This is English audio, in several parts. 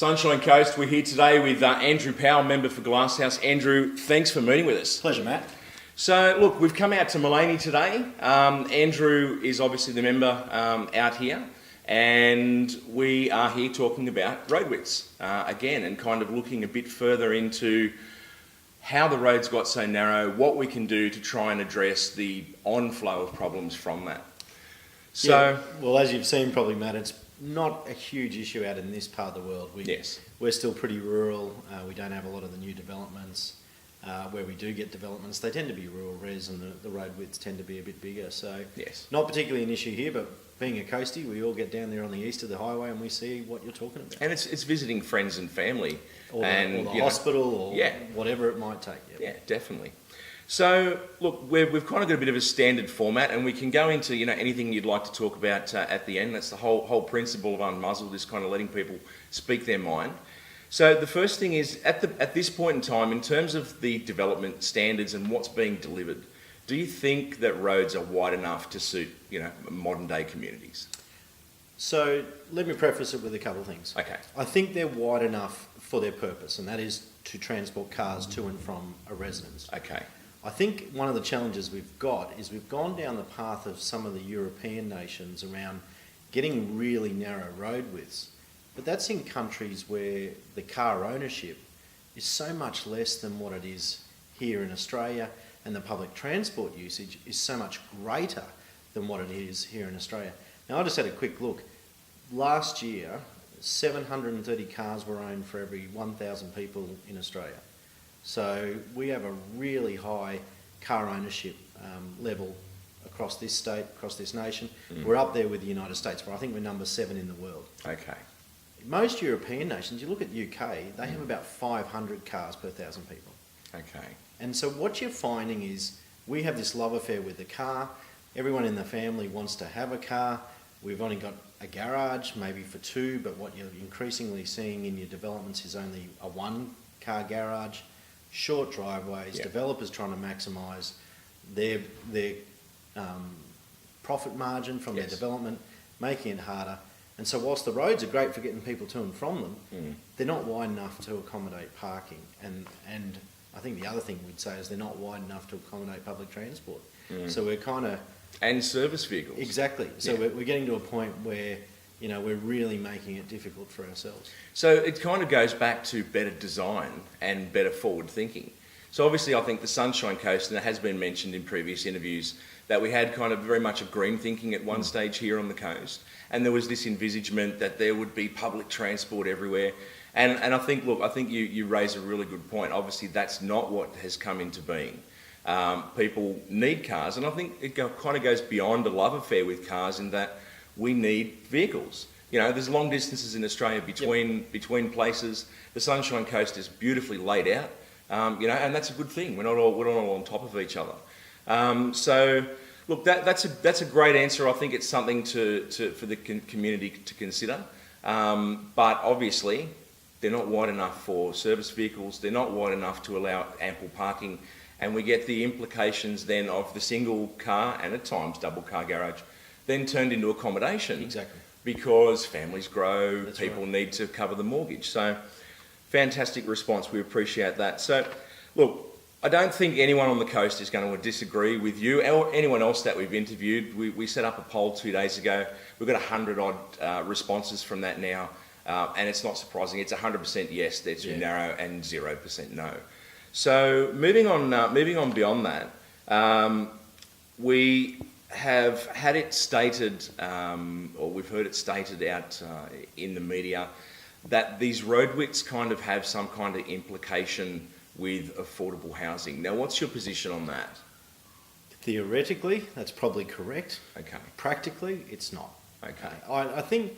Sunshine Coast, we're here today with Andrew Powell, member for Glasshouse. Andrew, thanks for meeting with us. Pleasure, Matt. So, look, we've come out to Mullaney today. Andrew is obviously the member out here, and we are here talking about road widths again, and kind of looking a bit further into how the roads got so narrow, what we can do to try and address the on-flow of problems from that. So, yeah, well, as you've seen probably, Matt, it's not a huge issue out in this part of the world. We're still pretty rural. We don't have a lot of the new developments. Where we do get developments, they tend to be rural res, and the road widths tend to be a bit bigger. So, not particularly an issue here, but being a coastie, we all get down there on the east of the highway and we see what you're talking about. And it's visiting friends and family. Or the hospital, or whatever it might take. Yep. Yeah, definitely. So, look, we've kind of got a bit of a standard format, and we can go into anything you'd like to talk about at the end. That's the whole principle of Unmuzzled, is kind of letting people speak their mind. So the first thing is, at this point in time, in terms of the development standards and what's being delivered, do you think that roads are wide enough to suit modern day communities? So let me preface it with a couple of things. Okay. I think they're wide enough for their purpose, and that is to transport cars to and from a residence. Okay. I think one of the challenges we've got is we've gone down the path of some of the European nations around getting really narrow road widths. But that's in countries where the car ownership is so much less than what it is here in Australia, and the public transport usage is so much greater than what it is here in Australia. Now, I just had a quick look. Last year, 730 cars were owned for every 1,000 people in Australia. So we have a really high car ownership level across this state, across this nation. We're up there with the United States, where I think we're number 7 in the world. Okay. Most European nations, you look at UK, they have about 500 cars per 1,000 people. Okay. And so what you're finding is we have this love affair with the car. Everyone in the family wants to have a car. We've only got a garage, maybe for 2, but what you're increasingly seeing in your developments is only a 1-car garage, short driveways, developers trying to maximise their profit margin from their development, making it harder. And so whilst the roads are great for getting people to and from them, they're not wide enough to accommodate parking. And I think the other thing we'd say is they're not wide enough to accommodate public transport. So we're kind of... And service vehicles. Exactly. So we're getting to a point where, we're really making it difficult for ourselves. So it kind of goes back to better design and better forward thinking. So obviously I think the Sunshine Coast, and it has been mentioned in previous interviews, that we had kind of very much of green thinking at one stage here on the coast. And there was this envisagement that there would be public transport everywhere. And I think, look, I think you raise a really good point. Obviously that's not what has come into being. People need cars, and I think it kind of goes beyond a love affair with cars in that we need vehicles. There's long distances in Australia between places. The Sunshine Coast is beautifully laid out, and that's a good thing. We're not all on top of each other. So, look, that's a great answer. I think it's something for the community to consider. But obviously, they're not wide enough for service vehicles. They're not wide enough to allow ample parking. And we get the implications then of the single car and at times double car garage then turned into accommodation. Exactly. Because families grow, That's people right. need to cover the mortgage. So, fantastic response. We appreciate that. So, look, I don't think anyone on the coast is going to disagree with you or anyone else that we've interviewed. We set up a poll 2 days ago. We've got 100-odd responses from that now. And it's not surprising. It's 100% yes, they're too narrow, and 0% no. So moving on beyond that, we have had it stated, or we've heard it stated out in the media, that these road widths kind of have some kind of implication with affordable housing. Now, what's your position on that? Theoretically, that's probably correct. Okay. Practically, it's not. Okay. I think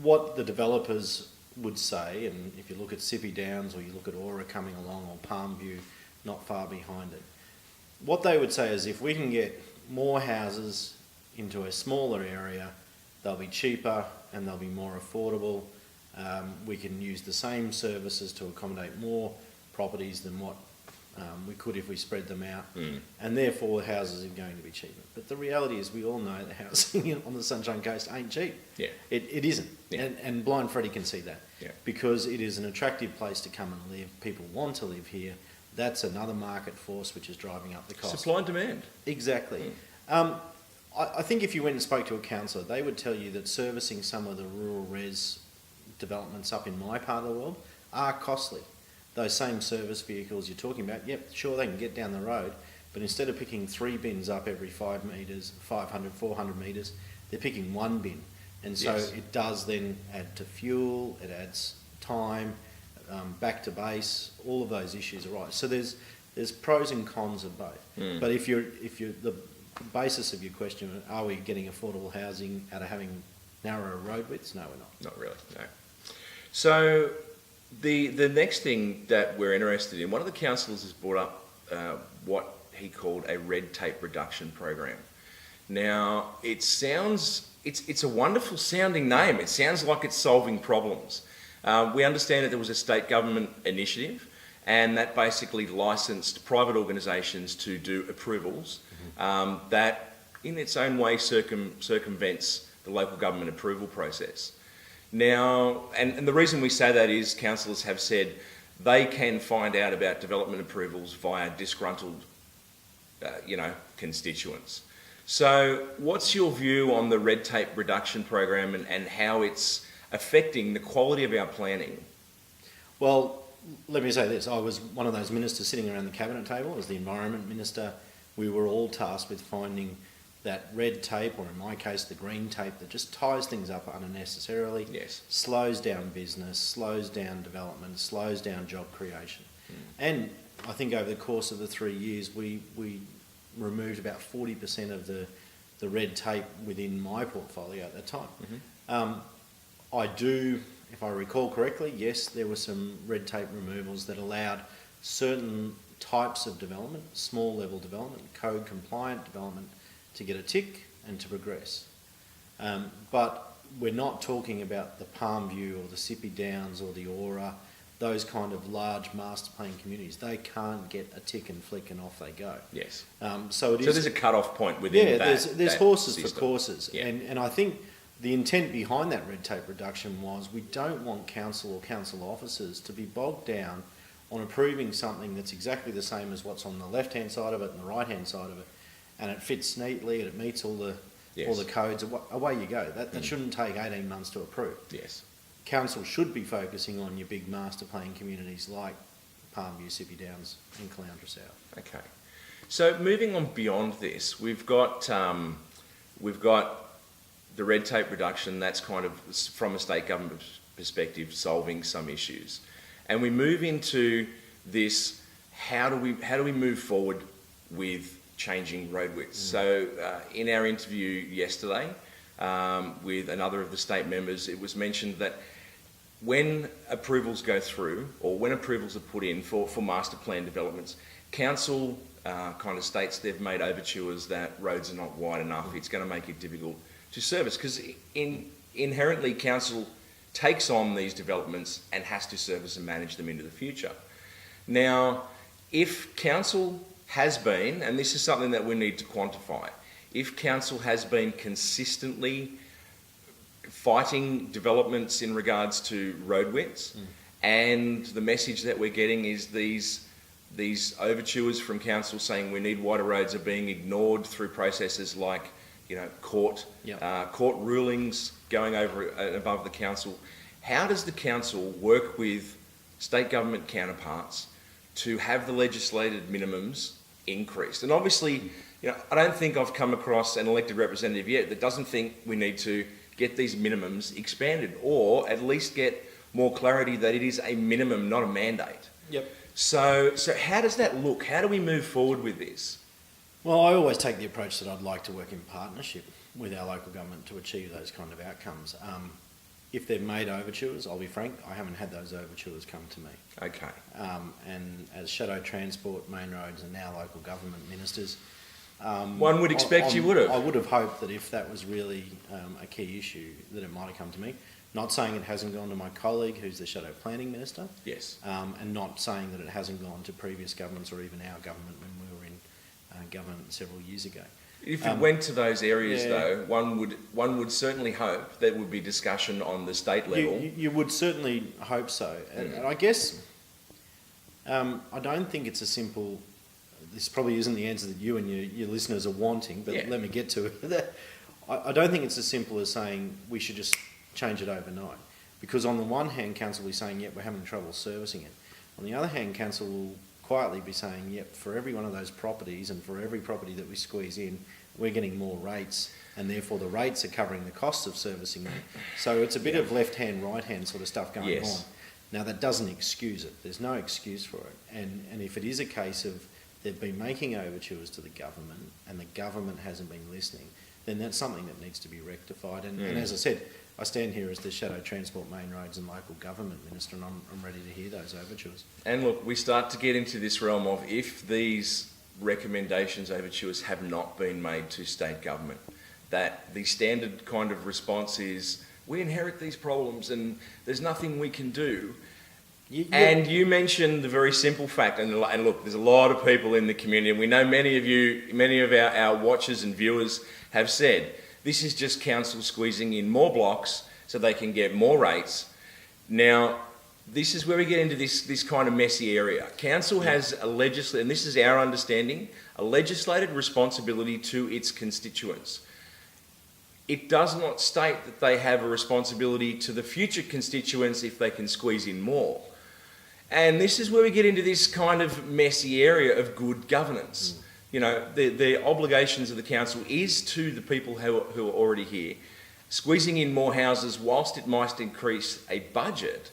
what the developers would say, and if you look at Sippy Downs or you look at Aura coming along, or Palmview not far behind it, what they would say is if we can get more houses into a smaller area, they'll be cheaper and they'll be more affordable. We can use the same services to accommodate more properties than what We could if we spread them out, and therefore houses are going to be cheaper. But the reality is, we all know that housing on the Sunshine Coast ain't cheap. Yeah. It isn't, and Blind Freddie can see that, because it is an attractive place to come and live. People want to live here. That's another market force which is driving up the cost. Supply and demand. Exactly. I think if you went and spoke to a councillor, they would tell you that servicing some of the rural res developments up in my part of the world are costly. Those same service vehicles you're talking about, yep, sure, they can get down the road, but instead of picking 3 bins up every 5 metres, 500, 400 metres, they're picking 1 bin. And so it does then add to fuel, it adds time, back to base, all of those issues are right. So there's pros and cons of both. But if you're the basis of your question, are we getting affordable housing out of having narrower road widths? No, we're not. Not really, no. So the next thing that we're interested in, one of the councillors has brought up what he called a red tape reduction program. Now, it sounds, it's a wonderful sounding name. It sounds like it's solving problems. We understand that there was a state government initiative, and that basically licensed private organisations to do approvals that in its own way circumvents the local government approval process. Now, and the reason we say that is councillors have said they can find out about development approvals via disgruntled, constituents. So what's your view on the red tape reduction program and how it's affecting the quality of our planning? Well, let me say this. I was one of those ministers sitting around the cabinet table as the environment minister. We were all tasked with finding that red tape, or in my case, the green tape, that just ties things up unnecessarily, slows down business, slows down development, slows down job creation. And I think over the course of the 3 years, we removed about 40% of the red tape within my portfolio at that time. I do, if I recall correctly, yes, there were some red tape removals that allowed certain types of development, small level development, code compliant development, to get a tick and to progress. But we're not talking about the Palm View or the Sippy Downs or the Aura, those kind of large master plan communities. They can't get a tick and flick and off they go. Yes. So there's a cut-off point within that. There's horses system. for courses. Yeah. And I think the intent behind that red tape reduction was we don't want council or council officers to be bogged down on approving something that's exactly the same as what's on the left-hand side of it and the right-hand side of it, and it fits neatly and it meets all the codes. Away you go. That shouldn't take 18 months to approve. Yes. Council should be focusing on your big master plan communities like Palm View, Sippy Downs and Caloundra South. Okay. So moving on beyond this, we've got the red tape reduction. That's kind of from a state government perspective solving some issues, and we move into this. How do we move forward with changing road widths? So in our interview yesterday with another of the state members, it was mentioned that when approvals go through, or when approvals are put in for master plan developments, council kind of states they've made overtures that roads are not wide enough. It's going to make it difficult to service, because inherently council takes on these developments and has to service and manage them into the future. Now, if council has been, and this is something that we need to quantify, if council has been consistently fighting developments in regards to road widths, and the message that we're getting is these overtures from council saying we need wider roads are being ignored through processes like court rulings going over and above the council. How does the council work with state government counterparts to have the legislated minimums increased? And obviously, I don't think I've come across an elected representative yet that doesn't think we need to get these minimums expanded, or at least get more clarity that it is a minimum, not a mandate. Yep. So how does that look? How do we move forward with this? Well, I always take the approach that I'd like to work in partnership with our local government to achieve those kind of outcomes. If they've made overtures, I'll be frank, I haven't had those overtures come to me. Okay. And as Shadow Transport, Main Roads and now local government ministers, One would expect you would have. I would have hoped that if that was really a key issue, that it might have come to me. Not saying it hasn't gone to my colleague, who's the Shadow Planning Minister. Yes. And not saying that it hasn't gone to previous governments or even our government when we were in government several years ago. If it went to those areas, though, one would certainly hope there would be discussion on the state level. You would certainly hope so. And I guess I don't think it's a simple... This probably isn't the answer that you and your listeners are wanting, but let me get to it. I don't think it's as simple as saying we should just change it overnight. Because on the one hand, council will be saying, yep, we're having trouble servicing it. On the other hand, council will quietly be saying, yep, for every one of those properties and for every property that we squeeze in, we're getting more rates, and therefore the rates are covering the costs of servicing them. So it's a bit of left-hand, right-hand sort of stuff going on. Now, that doesn't excuse it. There's no excuse for it. And if it is a case of they've been making overtures to the government and the government hasn't been listening, then that's something that needs to be rectified. And as I said, I stand here as the Shadow Transport, Main Roads and Local Government Minister, and I'm ready to hear those overtures. And look, we start to get into this realm of if these recommendations, overtures have not been made to state government, that the standard kind of response is, we inherit these problems and there's nothing we can do. And you mentioned the very simple fact, and look, there's a lot of people in the community, and we know many of our watchers and viewers have said, this is just council squeezing in more blocks so they can get more rates. Now, this is where we get into this kind of messy area. Council has and this is our understanding, a legislated responsibility to its constituents. It does not state that they have a responsibility to the future constituents if they can squeeze in more. And this is where we get into this kind of messy area of good governance. You know, the obligations of the council is to the people who are already here. Squeezing in more houses, whilst it might increase a budget,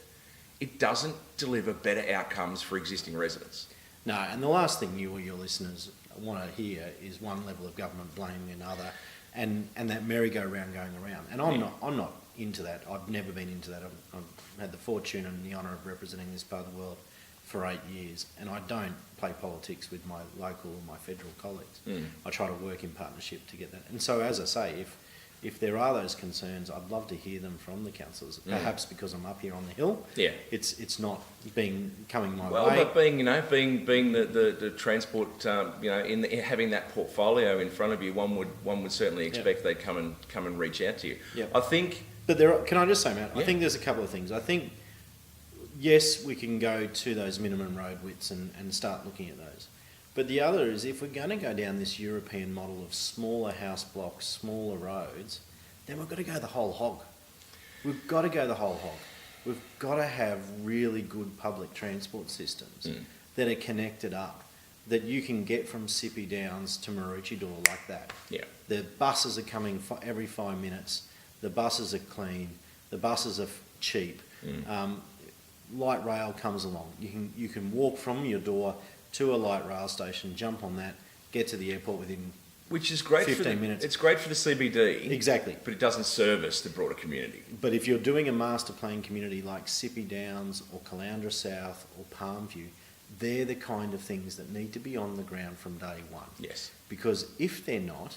it doesn't deliver better outcomes for existing residents. No, and the last thing you or your listeners want to hear is one level of government blaming another, and that merry-go-round going around. And I'm not into that. I've never been into that. I've had the fortune and the honour of representing this part of the world for 8 years, and I don't play politics with my local or my federal colleagues. I try to work in partnership to get that. And so, as I say, if there are those concerns, I'd love to hear them from the councillors. Perhaps because I'm up here on the hill, it's not coming my way. Well, but being the transport, having that portfolio in front of you, one would certainly expect they'd come and reach out to you. I think. But can I just say, Matt? I think there's a couple of things. I think, yes, we can go to those minimum road widths and start looking at those. But the other is, if we're going to go down this European model of smaller house blocks, smaller roads, then we've got to go the whole hog. We've got to go the whole hog. We've got to have really good public transport systems that are connected up, that you can get from Sippy Downs to Maroochydore like that. The buses are coming every 5 minutes. The buses are clean. The buses are cheap. Light rail comes along. You can walk from your door to a light rail station, jump on that, get to the airport within Which is great 15 minutes. It's great for the CBD. Exactly. But it doesn't service the broader community. But if you're doing a master plan community like Sippy Downs or Caloundra South or Palmview, they're the kind of things that need to be on the ground from day one. Yes. Because if they're not,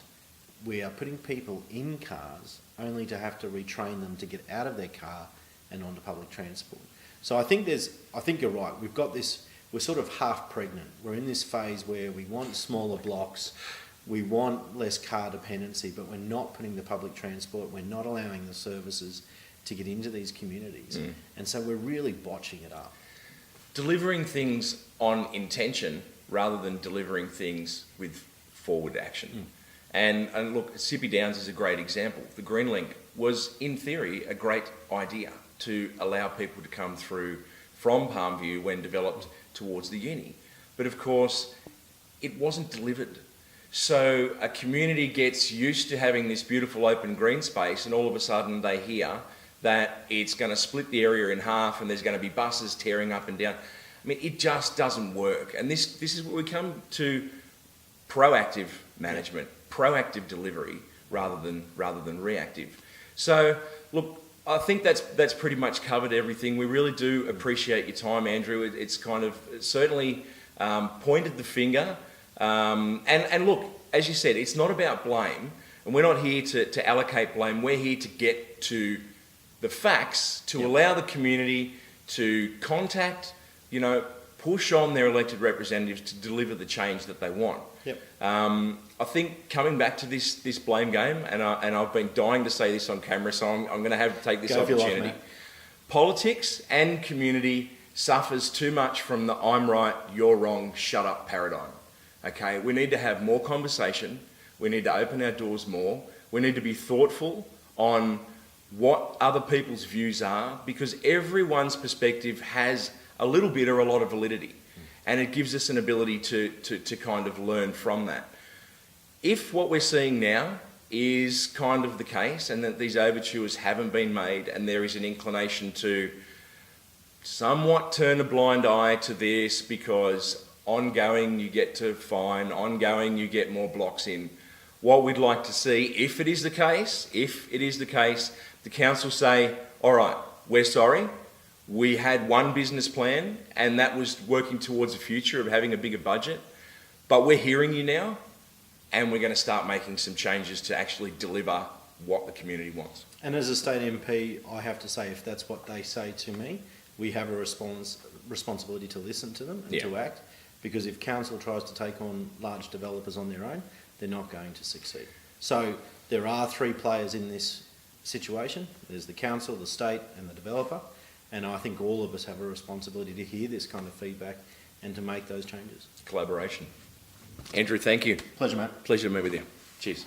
we are putting people in cars only to have to retrain them to get out of their car and onto public transport. So I think you're right. We've got this, we're sort of half pregnant. We're in this phase where we want smaller blocks, we want less car dependency, but we're not putting the public transport, we're not allowing the services to get into these communities. And so we're really botching it up. Delivering things on intention rather than delivering things with forward action. And look, Sippy Downs is a great example. The Green Link was, in theory, a great idea to allow people to come through from Palmview when developed towards the uni. But of course, it wasn't delivered. So a community gets used to having this beautiful open green space, and all of a sudden they hear that it's going to split the area in half and there's going to be buses tearing up and down. I mean, it just doesn't work. And this is where we come to proactive management, proactive delivery rather than reactive. So, look, I think that's pretty much covered everything. We really do appreciate your time, Andrew. It's kind of certainly pointed the finger. And look, as you said, it's not about blame, and we're not here to allocate blame. We're here to get to the facts, to allow the community to contact, push on their elected representatives to deliver the change that they want. Yep. I think coming back to this blame game, and I've been dying to say this on camera, so I'm going to have to take this opportunity. Politics and community suffers too much from the I'm right, you're wrong, shut up paradigm. Okay, we need to have more conversation. We need to open our doors more. We need to be thoughtful on what other people's views are, because everyone's perspective has a little bit or a lot of validity, and it gives us an ability to kind of learn from that. If what we're seeing now is kind of the case, and that these overtures haven't been made, and there is an inclination to somewhat turn a blind eye to this because ongoing you get to fine, ongoing you get more blocks in. What we'd like to see, if it is the case, the council say, all right, we're sorry, we had one business plan and that was working towards the future of having a bigger budget, but we're hearing you now and we're going to start making some changes to actually deliver what the community wants. And as a state MP, I have to say, if that's what they say to me, we have a responsibility to listen to them and to act, because if council tries to take on large developers on their own, they're not going to succeed. So there are three players in this situation. There's the council, the state and the developer, and I think all of us have a responsibility to hear this kind of feedback and to make those changes. Collaboration. Andrew, thank you. Pleasure, mate. Pleasure to meet with you. Cheers.